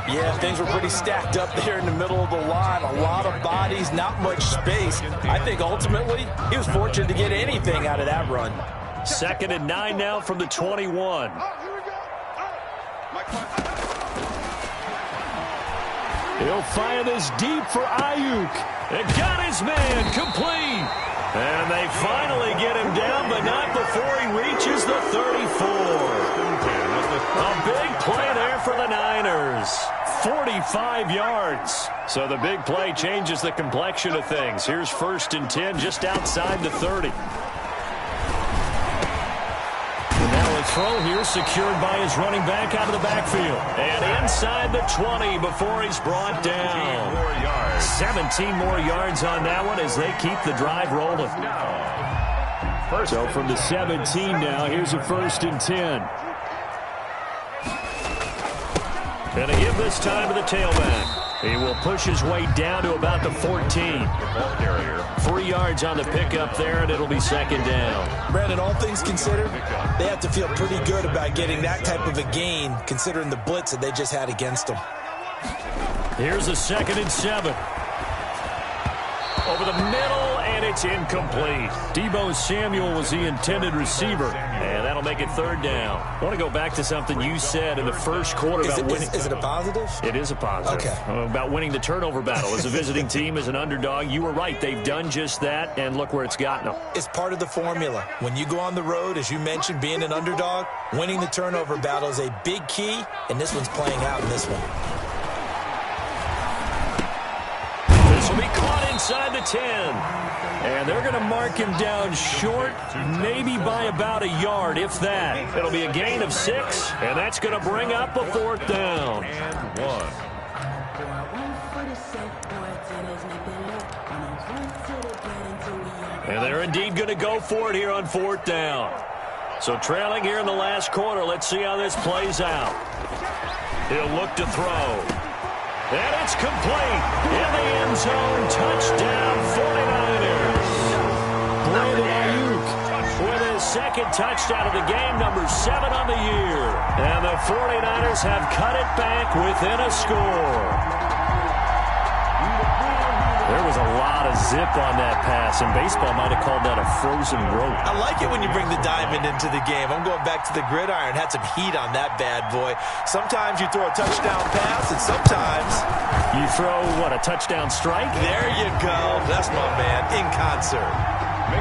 Yeah, things were pretty stacked up there in the middle of the line. A lot of bodies, not much space. I think ultimately he was fortunate to get anything out of that run. 2nd and 9 now from the 21. He'll fire this deep for Ayuk. And got his man complete. And they finally get him down, but not before he reaches the 34. A big play there for the Niners. 45 yards. So the big play changes the complexion of things. Here's 1st and 10 just outside the 30. And now a throw here secured by his running back out of the backfield. And inside the 20 before he's brought down. 17 more yards on that one as they keep the drive rolling. So from the 17 now, here's a 1st and 10. And a give this time to the tailback. He will push his way down to about the 14. 3 yards on the pickup there, and it'll be 2nd down. Brandon, all things considered, they have to feel pretty good about getting that type of a gain, considering the blitz that they just had against them. Here's a 2nd and 7. Over the middle, and it's incomplete. Deebo Samuel was the intended receiver, and that'll make it 3rd down. I want to go back to something you said in the first quarter about winning. Is it a positive? It is a positive. Okay. About winning the turnover battle as a visiting team, as an underdog. You were right. They've done just that, and look where it's gotten them. It's part of the formula. When you go on the road, as you mentioned, being an underdog, winning the turnover battle is a big key, and this one's playing out in this one. This will be caught inside the 10. And they're going to mark him down short, maybe by about a yard, if that. It'll be a gain of 6, and that's going to bring up a 4th down. And 1. And they're indeed going to go for it here on 4th down. So trailing here in the last quarter, let's see how this plays out. He'll look to throw. And it's complete. In the end zone, touchdown 49ers. Brandon Ayuk with his 2nd touchdown of the game, number 7 on the year. And the 49ers have cut it back within a score. There was a lot of zip on that pass, and baseball might have called that a frozen rope. I like it when you bring the diamond into the game. I'm going back to the gridiron. Had some heat on that bad boy. Sometimes you throw a touchdown pass, and sometimes you throw, what, a touchdown strike? There you go. That's my man, in concert.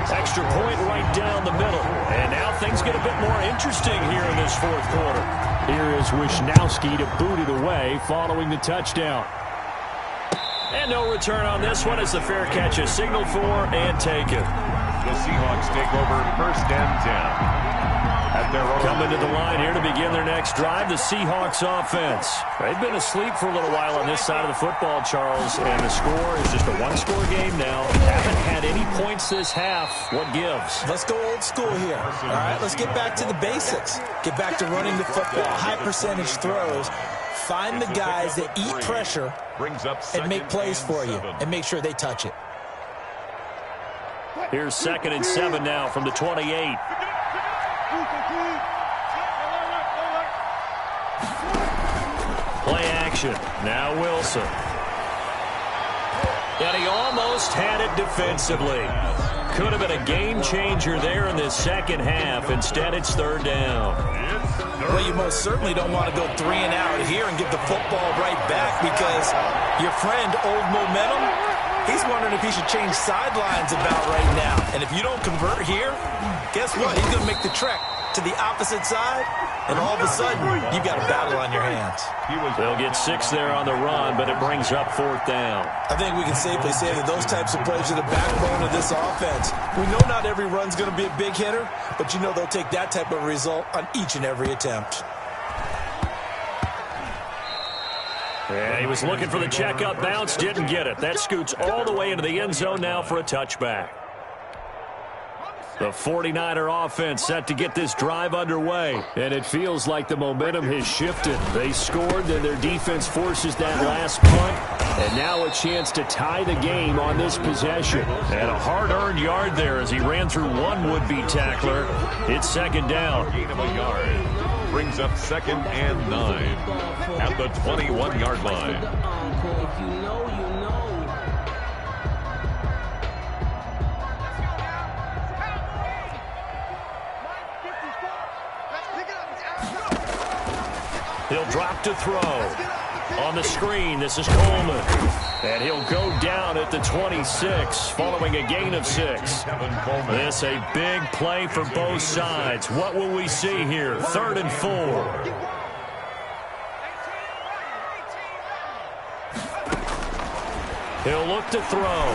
Extra point right down the middle. And now things get a bit more interesting here in this 4th quarter. Here is Wisnowski to boot it away following the touchdown. And no return on this one as the fair catch is signaled for and taken. The Seahawks take over 1st and 10. At their own coming to the line here to begin their next drive, the Seahawks offense. They've been asleep for a little while on this side of the football, Charles, and the score is just a 1-score game now. Haven't had any points this half. What gives? Let's go old school here. All right, let's get back to the basics. Get back to running the football, high percentage throws. Find the guys that eat pressure and make plays for you and make sure they touch it. Here's 2nd and 7 now from the 28. Play action. Now Wilson. And he almost had it defensively. Could have been a game changer there in this 2nd half. Instead, it's 3rd down. Well, you most certainly don't want to go 3 and out here and give the football right back because your friend, Old Momentum, he's wondering if he should change sidelines about right now. And if you don't convert here, guess what? He's going to make the trek to the opposite side, and all of a sudden, you've got a battle on your hands. They'll get 6 there on the run, but it brings up 4th down. I think we can safely say that those types of plays are the backbone of this offense. We know not every run's going to be a big hitter, but you know they'll take that type of result on each and every attempt. Yeah, he was looking for the checkup bounce, didn't get it. That scoots all the way into the end zone now for a touchback. The 49er offense set to get this drive underway. And it feels like the momentum has shifted. They scored, then their defense forces that last punt. And now a chance to tie the game on this possession. And a hard-earned yard there as he ran through one would-be tackler. It's 2nd down. Gain of a yard. Brings up 2nd and 9 at the 21-yard line. He'll drop to throw. On the screen, this is Coleman. And he'll go down at the 26, following a gain of 6. This a big play for both sides. What will we see here? 3rd and 4. He'll look to throw.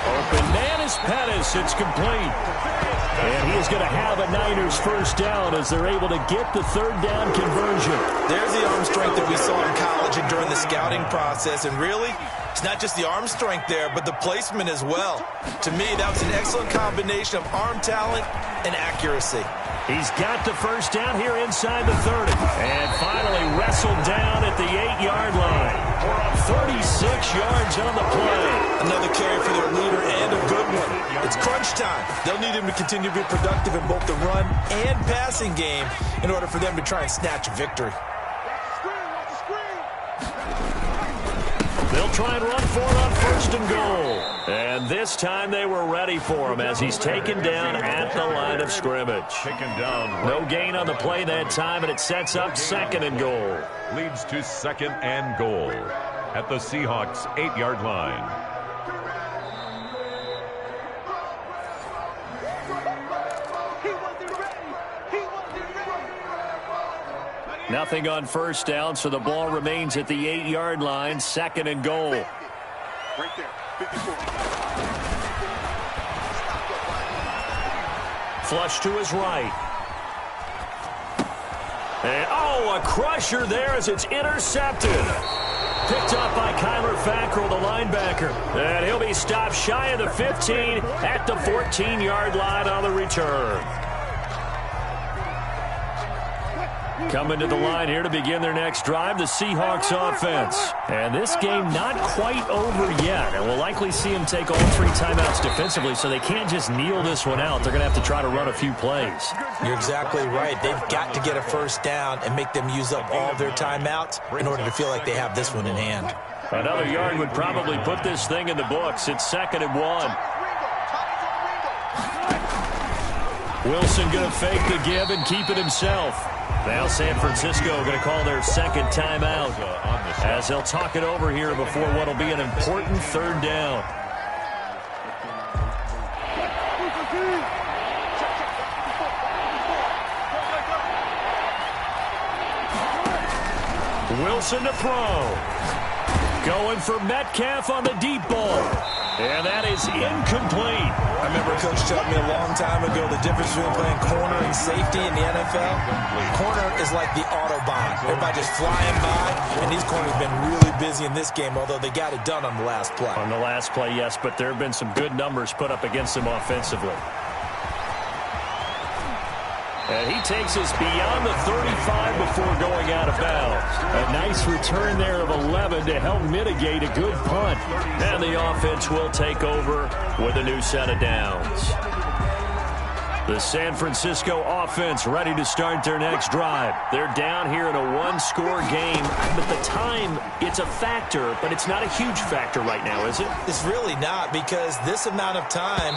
Open man is Pettis. It's complete. And he is going to have a Niners first down as they're able to get the 3rd down conversion. There's the arm strength that we saw in college and during the scouting process. And really, it's not just the arm strength there, but the placement as well. To me, that was an excellent combination of arm talent and accuracy. He's got the first down here inside the 30. And finally wrestled down at the 8-yard line. 36 yards on the play. Another carry for their leader and a good one. It's crunch time. They'll need him to continue to be productive in both the run and passing game in order for them to try and snatch a victory. They'll try and run for it on 1st and goal. And this time they were ready for him as he's taken down at the line of scrimmage. Taken down. No gain on the play that time, and it sets up 2nd and goal. Leads to 2nd and goal at the Seahawks 8-yard line. Nothing on 1st down, so the ball remains at the 8-yard line. 2nd and goal. Right there, 54. Flush to his right. And, oh, a crusher there as it's intercepted. Picked up by Kyler Fackrell, the linebacker. And he'll be stopped shy of the 15 at the 14-yard line on the return. Coming to the line here to begin their next drive, the Seahawks offense. And this game not quite over yet. And we'll likely see them take all 3 timeouts defensively, so they can't just kneel this one out. They're going to have to try to run a few plays. You're exactly right. They've got to get a first down and make them use up all their timeouts in order to feel like they have this one in hand. Another yard would probably put this thing in the books. It's 2nd and 1. Wilson going to fake the give and keep it himself. Now San Francisco going to call their 2nd timeout as they'll talk it over here before what will be an important 3rd down. Wilson to throw. Going for Metcalf on the deep ball. And that is incomplete. I remember a coach telling me a long time ago the difference between playing corner and safety in the NFL. Corner is like the Autobahn. Everybody just flying by, and these corners have been really busy in this game, although they got it done on the last play. On the last play, yes, but there have been some good numbers put up against them offensively. And he takes us beyond the 35 before going out of bounds. A nice return there of 11 to help mitigate a good punt. And the offense will take over with a new set of downs. The San Francisco offense ready to start their next drive. They're down here in a 1-score game. But the time, it's a factor, but it's not a huge factor right now, is it? It's really not, because this amount of time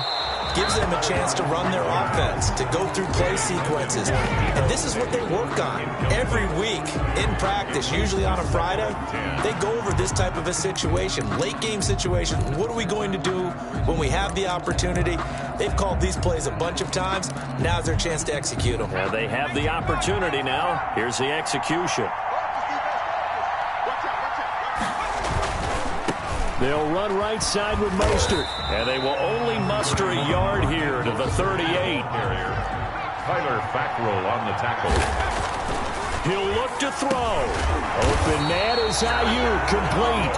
gives them a chance to run their offense, to go through play sequences. And this is what they work on every week in practice, usually on a Friday. They go over this type of a situation, late game situation. What are we going to do when we have the opportunity? They've called these plays a bunch of times. Now's their chance to execute them. Yeah, they have the opportunity now. Here's the execution. They'll run right side with Mostert. And they will only muster a yard here to the 38. Kyler Fackrell on the tackle. He'll look to throw. Open man is Ayuk, complete.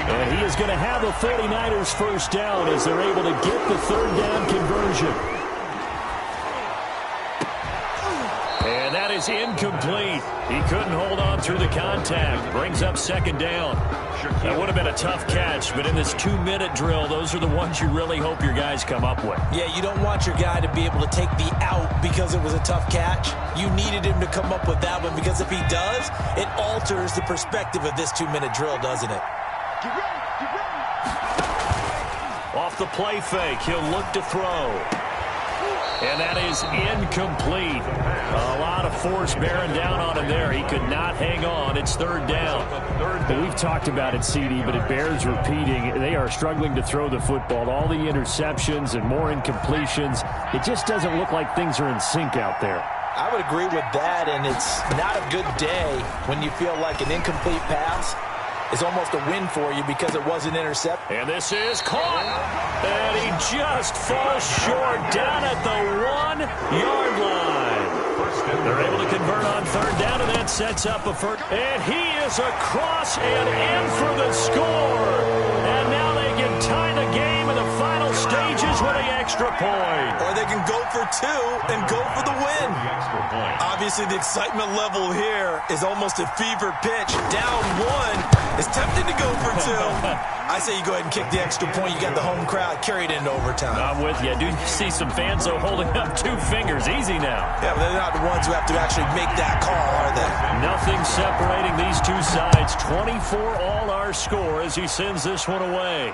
And he is going to have a 49ers first down as they're able to get the 3rd down conversion. And that is incomplete. He couldn't hold on through the contact. Brings up 2nd down. That would have been a tough catch, but in this 2-minute drill, those are the ones you really hope your guys come up with. Yeah, you don't want your guy to be able to take the out because it was a tough catch. You needed him to come up with that one, because if he does, it alters the perspective of this 2-minute drill, doesn't it? Off the play fake, he'll look to throw. And And that is incomplete. A lot of force bearing down on him there. He could not hang on. It's third down. We've talked about it, CD, but it bears repeating. They are struggling to throw the football. All the interceptions and more incompletions. It just doesn't look like things are in sync out there. I would agree with that, and it's not a good day when you feel like an incomplete pass is almost a win for you because it wasn't intercepted. And this is caught. And he just falls short down at the 1-yard line. They're able to convert on third down, and that sets up a first. And he is across and in for the score. And now they can tie the game in the final stages with the extra point. Or they can go for two and go for the win. Obviously, the excitement level here is almost a fever pitch. Down one. It's tempting to go for two. I say you go ahead and kick the extra point. You got the home crowd carried into overtime. I'm with you. I do see some fans, though, holding up 2 fingers. Easy now. Yeah, but they're not the ones who have to actually make that call, are they? Nothing separating these two sides. 24 all our score as he sends this one away.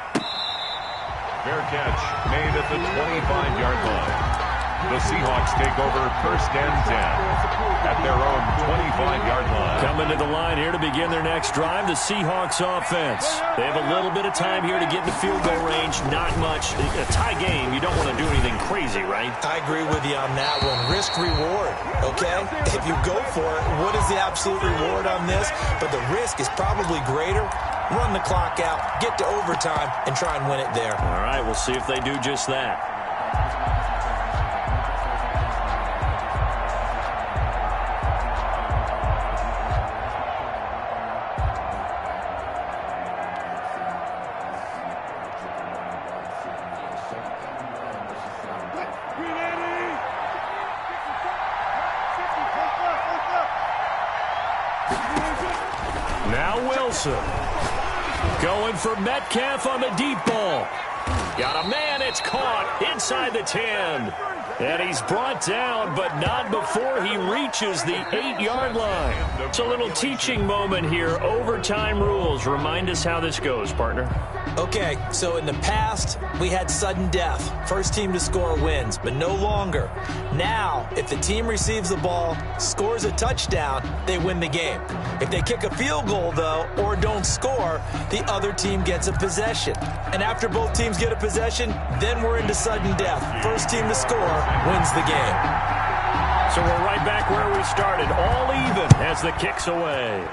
Fair catch made at the 25-yard line. The Seahawks take over first and 10 at their own 25-yard line. Coming to the line here to begin their next drive, the Seahawks offense. They have a little bit of time here to get in the field goal range. Not much. A tie game, you don't want to do anything crazy, right? I agree with you on that one. Risk-reward, okay? If you go for it, what is the absolute reward on this? But the risk is probably greater. Run the clock out, get to overtime, and try and win it there. All right, we'll see if they do just that. Now Wilson. Going for Metcalf on the deep ball. Got a man, it's caught inside the 10. And he's brought down, but not before he reaches the 8-yard line. It's a little teaching moment here. Overtime rules. Remind us how this goes, partner. Okay, so in the past, we had sudden death. First team to score wins, but no longer. Now, if the team receives the ball, scores a touchdown, they win the game. If they kick a field goal, though, or don't score, the other team gets a possession. And after both teams get a possession, then we're into sudden death. First team to score wins the game. So we're right back where we started, all even as the kick's away.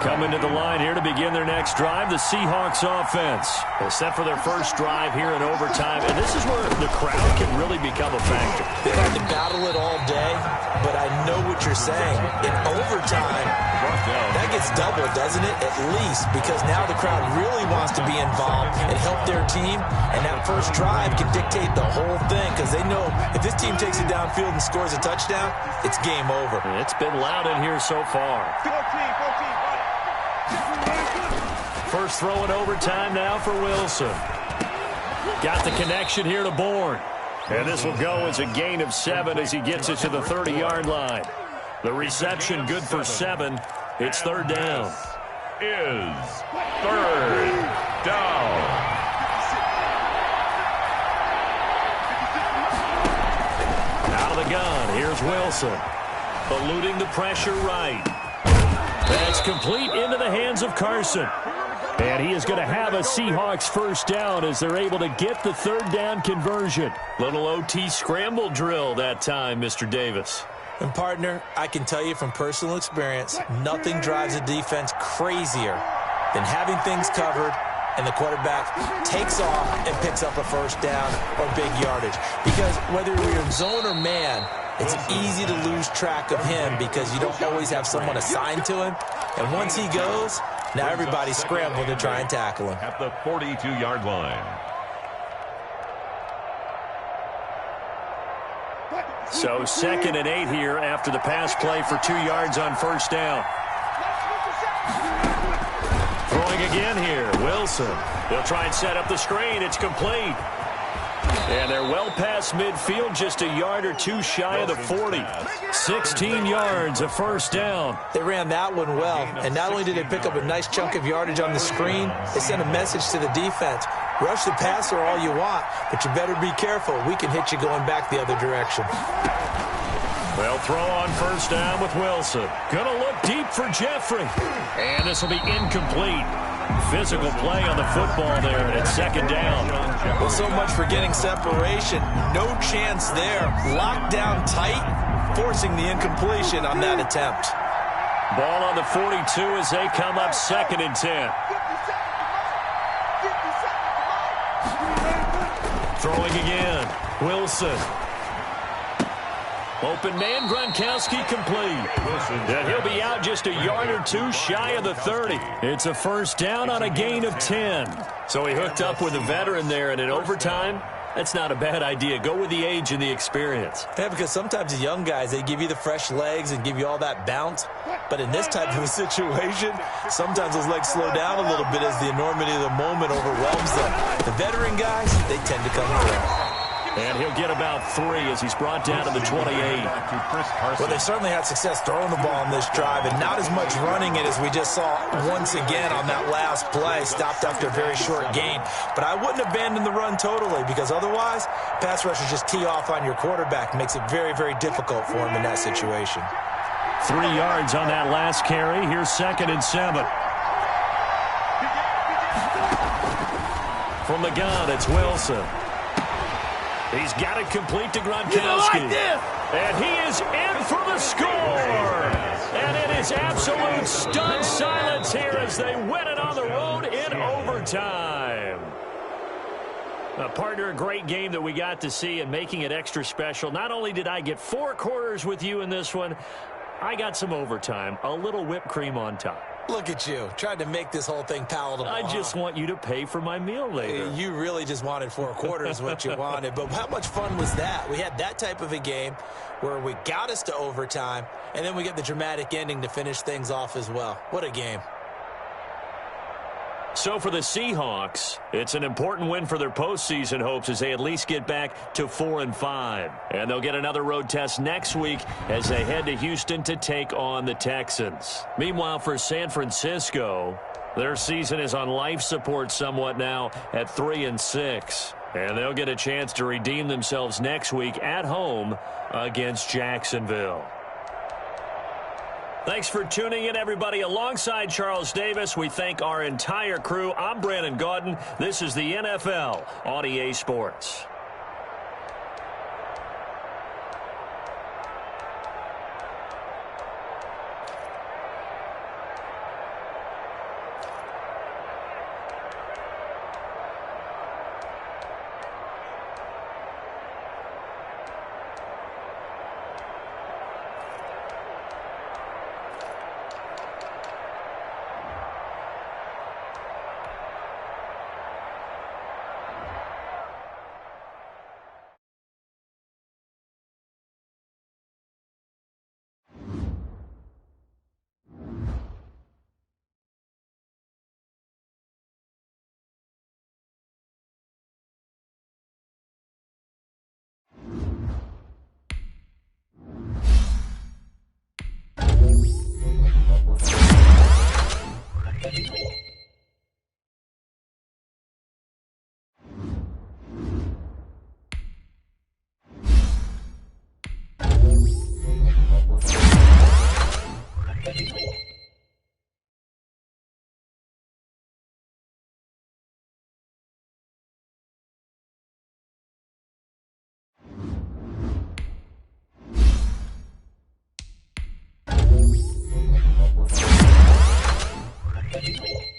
Coming to the line here to begin their next drive, the Seahawks offense. They're set for their first drive here in overtime, and this is where the crowd can really become a factor. They've had to battle it all day, but I know what you're saying. In overtime, that gets doubled, doesn't it? At least, because now the crowd really wants to be involved and help their team, and that first drive can dictate the whole thing, because they know if this team takes it downfield and scores a touchdown, it's game over. It's been loud in here so far. 14. First throw in overtime now for Wilson. Got the connection here to Bourne. And this will go as a gain of 7 as he gets it to the 30-yard line. The reception good for 7. It's third down. Is third down. Out of the gun, here's Wilson. Eluding the pressure right. That's complete into the hands of Carson. And he is going to have a Seahawks first down as they're able to get the third down conversion. Little OT scramble drill that time, Mr. Davis. And, partner, I can tell you from personal experience, nothing drives a defense crazier than having things covered and the quarterback takes off and picks up a first down or big yardage. Because whether you're in zone or man, it's easy to lose track of him because you don't always have someone assigned to him. And once he goes, now everybody's scrambling to try and tackle him. At the 42-yard line. So 2nd and 8 here after the pass play for 2 yards on first down. Throwing again here, Wilson. They'll try and set up the screen. It's complete. And they're well past midfield, just a yard or two shy of the 40. 16 yards, a first down. They ran that one well, and not only did they pick up a nice chunk of yardage on the screen, they sent a message to the defense. Rush the passer all you want, but you better be careful. We can hit you going back the other direction. They'll throw on first down with Wilson. Gonna look deep for Jeffrey. And this will be incomplete. Physical play on the football there, and it's second down. Well, so much for getting separation. No chance there. Locked down tight, forcing the incompletion on that attempt. Ball on the 42 as they come up 2nd and 10. Throwing again. Wilson. Open man, Gronkowski complete. And he'll be out just a yard or two shy of the 30. It's a first down on a gain of 10. So he hooked up with a veteran there, and in overtime, that's not a bad idea. Go with the age and the experience. Yeah, because sometimes the young guys, they give you the fresh legs and give you all that bounce. But in this type of a situation, sometimes those legs slow down a little bit as the enormity of the moment overwhelms them. The veteran guys, they tend to come through. And he'll get about 3 as he's brought down to the 28. Well, they certainly had success throwing the ball in this drive, and not as much running it as we just saw once again on that last play. Stopped after a very short gain. But I wouldn't abandon the run totally, because otherwise, pass rushers just tee off on your quarterback. Makes it very, very difficult for him in that situation. 3 yards on that last carry. Here's 2nd and 7. From the gun, it's Wilson. He's got it complete to Gronkowski. And he is in for the score. And it is absolute stunned silence here as they win it on the road in overtime. Partner, a great game that we got to see and making it extra special. Not only did I get 4 quarters with you in this one, I got some overtime, a little whipped cream on top. Look at you, trying to make this whole thing palatable. I just want you to pay for my meal later. You really just wanted 4 quarters what you wanted. But how much fun was that? We had that type of a game where we got us to overtime, and then we get the dramatic ending to finish things off as well. What a game. So for the Seahawks, it's an important win for their postseason hopes as they at least get back to 4-5. And they'll get another road test next week as they head to Houston to take on the Texans. Meanwhile, for San Francisco, their season is on life support somewhat now at 3-6. And they'll get a chance to redeem themselves next week at home against Jacksonville. Thanks for tuning in, everybody. Alongside Charles Davis, we thank our entire crew. I'm Brandon Gaudin. This is the NFL on EA Sports. Thank you.